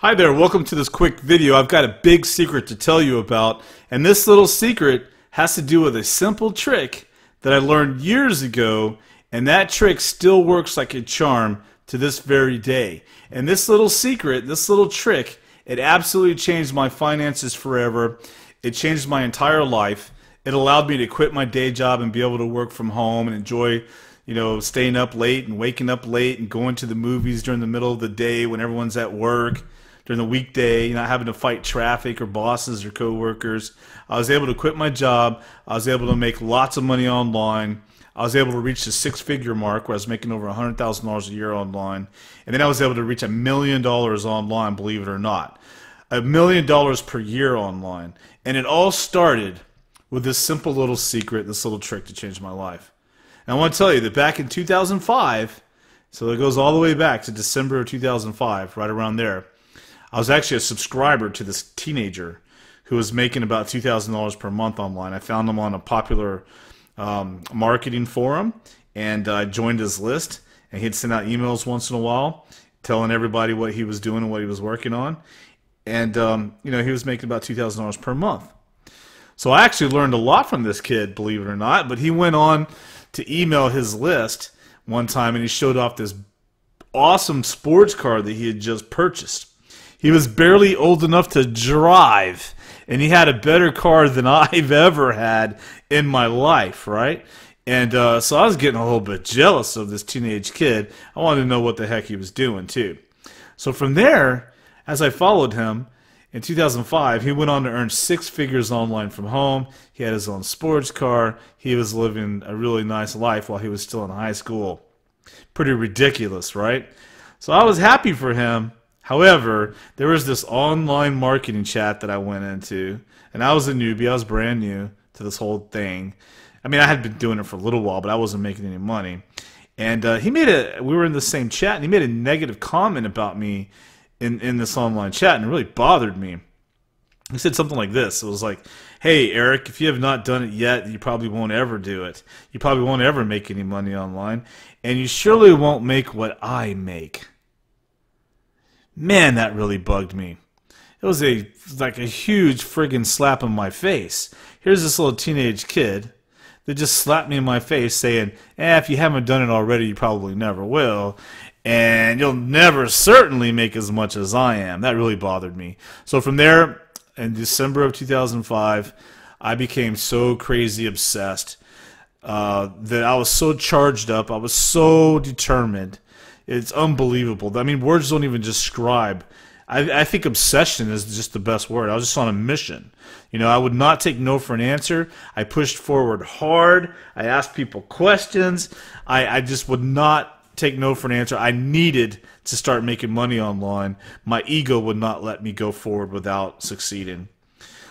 Hi there, welcome to this quick video. I've got a big secret to tell you about, and this little secret has to do with a simple trick that I learned years ago, and that trick still works like a charm to this very day. And this little secret, this little trick, it absolutely changed my finances forever. It changed my entire life. It allowed me to quit my day job and be able to work from home and enjoy, staying up late and waking up late and going to the movies during the middle of the day when everyone's at work. During the weekday, not having to fight traffic or bosses or coworkers. I was able to quit my job. I was able to make lots of money online. I was able to reach the six-figure mark where I was making over $100,000 a year online. And then I was able to reach $1 million online, believe it or not. $1 million per year online. And it all started with this simple little secret, this little trick to change my life. And I want to tell you that back in 2005, so it goes all the way back to December of 2005, right around there, I was actually a subscriber to this teenager who was making about $2,000 per month online. I found him on a popular marketing forum, and I joined his list, and he'd send out emails once in a while telling everybody what he was doing and what he was working on. And he was making about $2,000 per month. So I actually learned a lot from this kid, believe it or not, but he went on to email his list one time, and he showed off this awesome sports car that he had just purchased. He was barely old enough to drive, and he had a better car than I've ever had in my life, right? And so I was getting a little bit jealous of this teenage kid. I wanted to know what the heck he was doing, too. So from there, as I followed him, in 2005, he went on to earn six figures online from home. He had his own sports car. He was living a really nice life while he was still in high school. Pretty ridiculous, right? So I was happy for him. However, there was this online marketing chat that I went into, and I was a newbie. I was brand new to this whole thing. I mean, I had been doing it for a little while, but I wasn't making any money. And we were in the same chat, and he made a negative comment about me in this online chat, and it really bothered me. He said something like this. It was like, hey, Eric, if you have not done it yet, you probably won't ever do it. You probably won't ever make any money online, and you surely won't make what I make. Man, that really bugged me. It was like a huge friggin' slap in my face. Here's this little teenage kid that just slapped me in my face saying, if you haven't done it already, you probably never will. And you'll never certainly make as much as I am. That really bothered me. So from there, in December of 2005, I became so crazy obsessed that I was so charged up. I was so determined. It's unbelievable. I mean, words don't even describe. I think obsession is just the best word. I was just on a mission. I would not take no for an answer. I pushed forward hard. I asked people questions. I just would not take no for an answer. I needed to start making money online. My ego would not let me go forward without succeeding.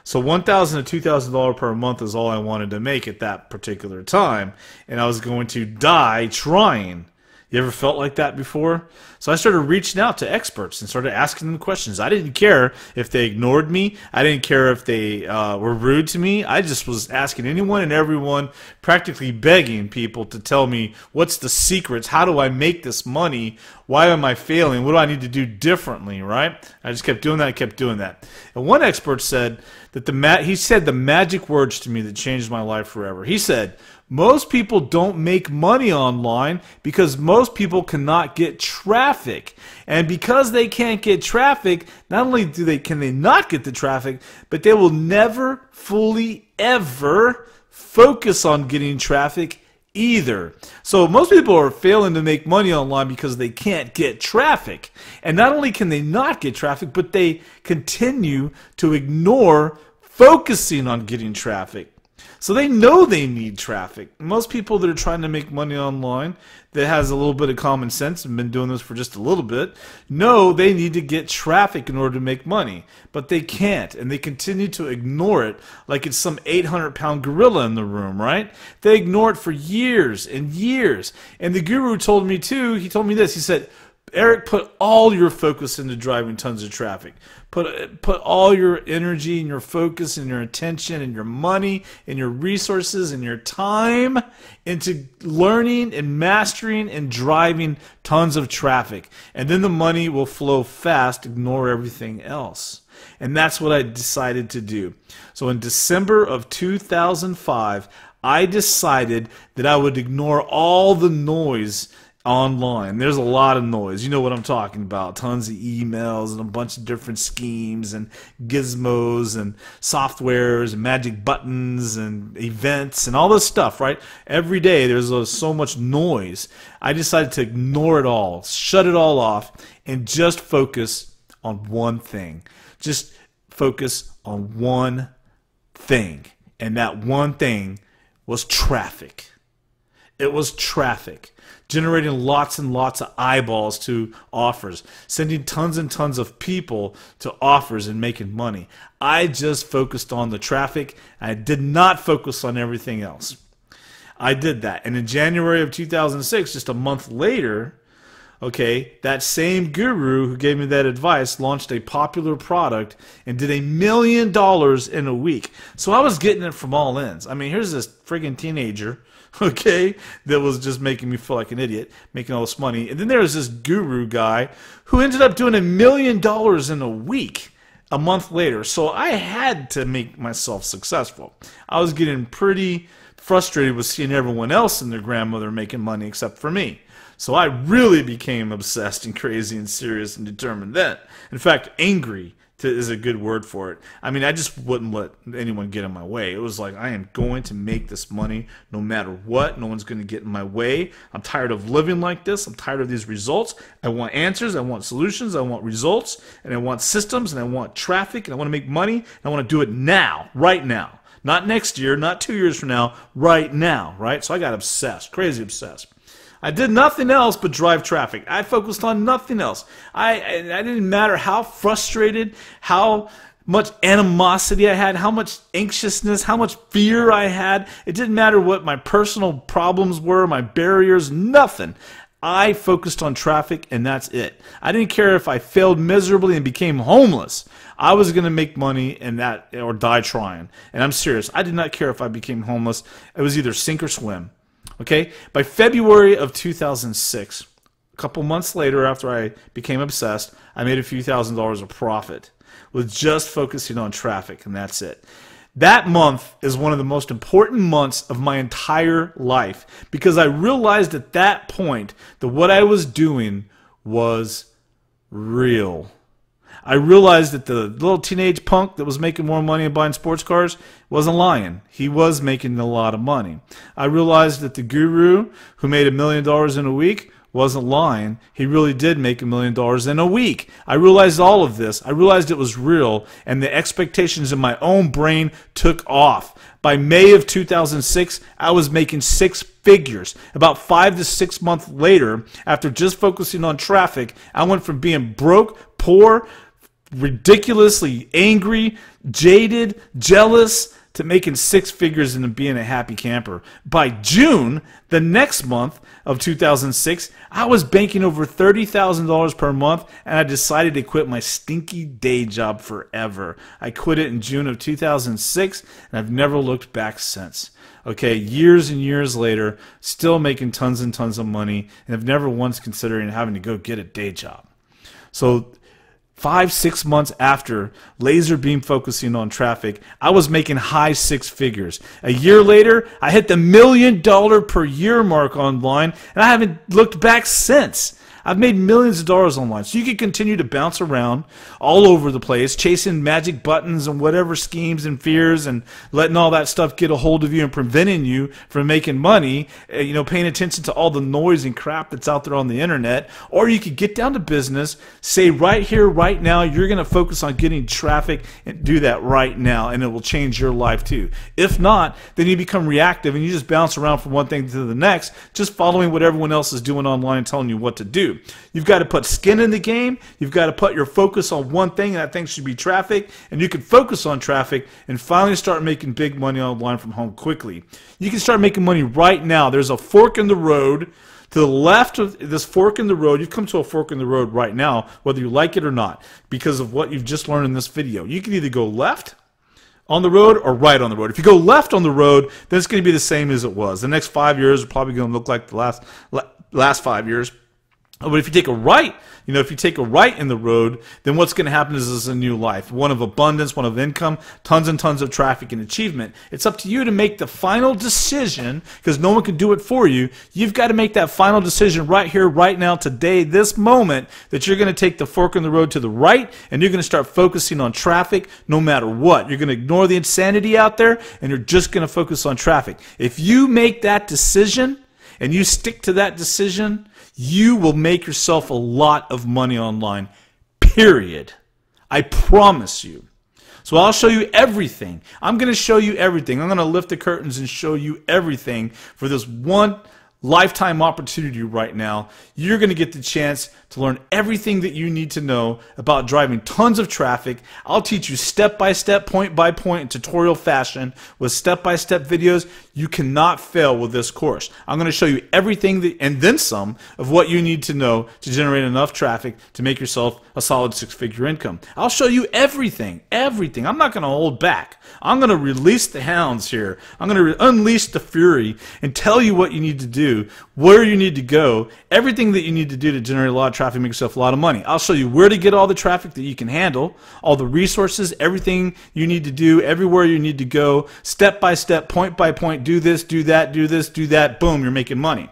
So $1,000 to $2,000 per month is all I wanted to make at that particular time, and I was going to die trying. You ever felt like that before? So I started reaching out to experts and started asking them questions. I didn't care if they ignored me. I didn't care if they were rude to me. I just was asking anyone and everyone, practically begging people to tell me what's the secrets, how do I make this money, why am I failing, what do I need to do differently, right? I just kept doing that, And one expert said that he said the magic words to me that changed my life forever. He said, most people don't make money online because most people cannot get traffic. And because they can't get traffic, not only can they not get the traffic, but they will never fully ever focus on getting traffic either. So most people are failing to make money online because they can't get traffic. And not only can they not get traffic, but they continue to ignore focusing on getting traffic. So they know they need traffic. Most people that are trying to make money online that has a little bit of common sense and been doing this for just a little bit know they need to get traffic in order to make money. But they can't, and they continue to ignore it like it's some 800-pound gorilla in the room, right? They ignore it for years and years. And the guru told me too, he told me this, he said, Eric, put all your focus into driving tons of traffic. Put all your energy and your focus and your attention and your money and your resources and your time into learning and mastering and driving tons of traffic. And then the money will flow fast. Ignore everything else. And that's what I decided to do. So in December of 2005, I decided that I would ignore all the noise online. There's a lot of noise. You know what I'm talking about. Tons of emails and a bunch of different schemes and gizmos and softwares and magic buttons and events and all this stuff, right? Every day there's so much noise. I decided to ignore it all, shut it all off, and just focus on one thing. Just focus on one thing. And that one thing was traffic. It was traffic. Generating lots and lots of eyeballs to offers, sending tons and tons of people to offers and making money. I just focused on the traffic. I did not focus on everything else. I did that. And in January of 2006, just a month later, okay, that same guru who gave me that advice launched a popular product and did $1 million in a week. So I was getting it from all ends. I mean, here's this friggin' teenager, okay, that was just making me feel like an idiot, making all this money. And then there was this guru guy who ended up doing $1 million in a week a month later. So I had to make myself successful. I was getting pretty frustrated with seeing everyone else and their grandmother making money except for me. So I really became obsessed and crazy and serious and determined then. In fact, angry is a good word for it. I mean, I just wouldn't let anyone get in my way. It was like, I am going to make this money no matter what. No one's going to get in my way. I'm tired of living like this. I'm tired of these results. I want answers. I want solutions. I want results. And I want systems. And I want traffic. And I want to make money. And I want to do it now, right now. Not next year, not 2 years from now, right now, right? So I got obsessed, crazy obsessed. I did nothing else but drive traffic. I focused on nothing else. I didn't matter how frustrated, how much animosity I had, how much anxiousness, how much fear I had. It didn't matter what my personal problems were, my barriers, nothing. I focused on traffic, and that's it. I didn't care if I failed miserably and became homeless. I was going to make money and that, or die trying. And I'm serious. I did not care if I became homeless. It was either sink or swim. Okay, by February of 2006, a couple months later after I became obsessed, I made a few $1,000s of profit with just focusing on traffic, and that's it. That month is one of the most important months of my entire life because I realized at that point that what I was doing was real. I realized that the little teenage punk that was making more money and buying sports cars wasn't lying. He was making a lot of money. I realized that the guru who made $1 million in a week wasn't lying. He really did make $1 million in a week. I realized all of this. I realized it was real, and the expectations in my own brain took off. By May of 2006, I was making 6 figures. About 5 to 6 months later, after just focusing on traffic, I went from being broke, poor, ridiculously angry, jaded, jealous, to making 6 figures and being a happy camper. By June, the next month of 2006, I was banking over $30,000 per month, and I decided to quit my stinky day job forever. I quit it in June of 2006, and I've never looked back since. Okay, years and years later, still making tons and tons of money, and have never once considered having to go get a day job. So 5, 6 months after laser beam focusing on traffic, I was making high 6 figures. A year later, I hit the $1 million per year mark online, and I haven't looked back since. I've made millions of dollars online. So you can continue to bounce around all over the place, chasing magic buttons and whatever schemes and fears and letting all that stuff get a hold of you and preventing you from making money, you know, paying attention to all the noise and crap that's out there on the internet. Or you could get down to business, say right here, right now, you're going to focus on getting traffic and do that right now, and it will change your life too. If not, then you become reactive and you just bounce around from one thing to the next, just following what everyone else is doing online and telling you what to do. You've got to put skin in the game. You've got to put your focus on one thing, and that thing should be traffic. And you can focus on traffic and finally start making big money online from home quickly. You can start making money right now. There's a fork in the road To the left of this fork in the road, you've come to a fork in the road right now, whether you like it or not, because of what you've just learned in this video. You can either go left on the road or right on the road. If you go left on the road, then it's going to be the same as it was. The next 5 years are probably going to look like the last 5 years. But if you take a right, if you take a right in the road, then what's going to happen is a new life, one of abundance, one of income, tons and tons of traffic and achievement. It's up to you to make the final decision, because no one can do it for you. You've got to make that final decision right here, right now, today, this moment, that you're going to take the fork in the road to the right, and you're going to start focusing on traffic no matter what. You're going to ignore the insanity out there, and you're just going to focus on traffic. If you make that decision, and you stick to that decision, you will make yourself a lot of money online, period. I promise you. So I'll show you everything. I'm going to show you everything. I'm going to lift the curtains and show you everything for this one lifetime opportunity right now. You're going to get the chance to learn everything that you need to know about driving tons of traffic. I'll teach you step by step, point by point, in tutorial fashion with step-by-step videos. You cannot fail with this course. I'm going to show you everything and then some of what you need to know to generate enough traffic to make yourself a solid six-figure income. I'll show you everything, everything. I'm not going to hold back. I'm going to release the hounds here. I'm going to unleash the fury and tell you what you need to do, where you need to go, everything that you need to do to generate a lot of traffic, make yourself a lot of money. I'll show you where to get all the traffic that you can handle, all the resources, everything you need to do, everywhere you need to go, step by step, point by point, do this, do that, do this, do that, boom, you're making money.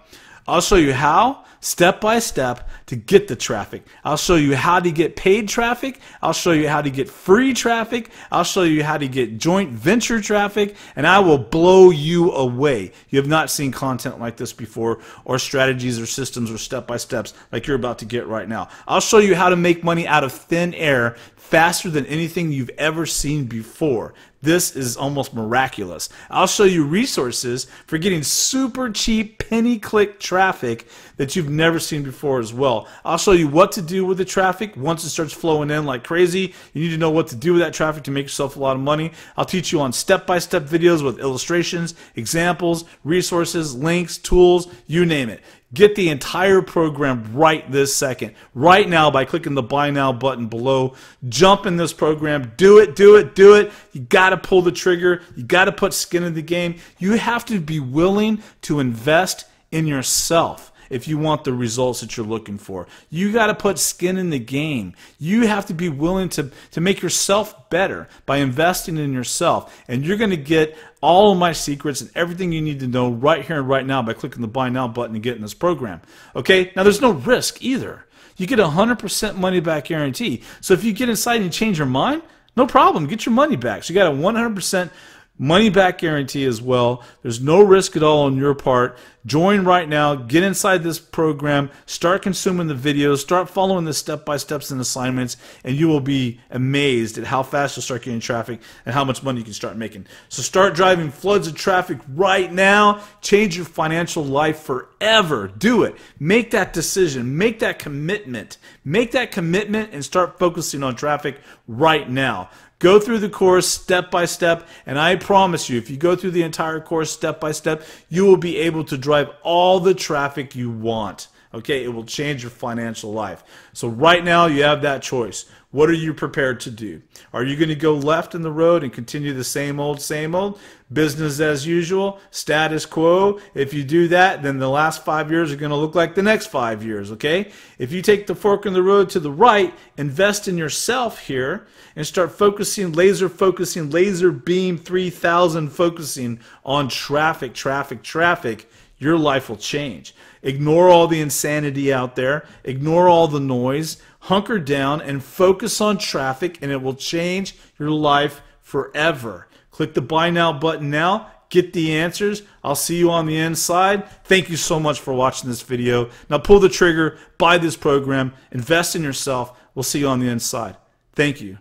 I'll show you how, step by step, to get the traffic. I'll show you how to get paid traffic. I'll show you how to get free traffic. I'll show you how to get joint venture traffic, and I will blow you away. You have not seen content like this before, or strategies or systems or step-by-steps like you're about to get right now. I'll show you how to make money out of thin air faster than anything you've ever seen before. This is almost miraculous. I'll show you resources for getting super cheap penny-click traffic that you've never seen before as well. I'll show you what to do with the traffic once it starts flowing in like crazy. You need to know what to do with that traffic to make yourself a lot of money. I'll teach you on step-by-step videos with illustrations, examples, resources, links, tools, you name it. Get the entire program right this second, right now, by clicking the Buy Now button below. Jump in this program. Do it, do it, do it. You got to pull the trigger. You got to put skin in the game. You have to be willing to invest in yourself if you want the results that you're looking for. You got to put skin in the game. You have to be willing to make yourself better by investing in yourself. And you're going to get all of my secrets and everything you need to know right here and right now by clicking the Buy Now button and getting this program. Okay? Now, there's no risk either. You get a 100% money back guarantee. So if you get inside and you change your mind, no problem. Get your money back. So you got a 100% money back guarantee as well. There's no risk at all on your part. Join right now. Get inside this program. Start consuming the videos. Start following the step-by-steps and assignments, and you will be amazed at how fast you'll start getting traffic and how much money you can start making. So start driving floods of traffic right now. Change your financial life forever. Do it. Make that decision. Make that commitment. Make that commitment and start focusing on traffic right now. Go through the course step by step, and I promise you, if you go through the entire course step by step, you will be able to drive all the traffic you want. Okay, it will change your financial life. So right now, you have that choice. What are you prepared to do? Are you going to go left in the road and continue the same old, business as usual, status quo? If you do that, then the last 5 years are going to look like the next 5 years, okay? If you take the fork in the road to the right, invest in yourself here, and start focusing, laser beam 3000 focusing on traffic, your life will change. Ignore all the insanity out there. Ignore all the noise. Hunker down and focus on traffic, and it will change your life forever. Click the Buy Now button now. Get the answers. I'll see you on the inside. Thank you so much for watching this video. Now pull the trigger, buy this program, invest in yourself. We'll see you on the inside. Thank you.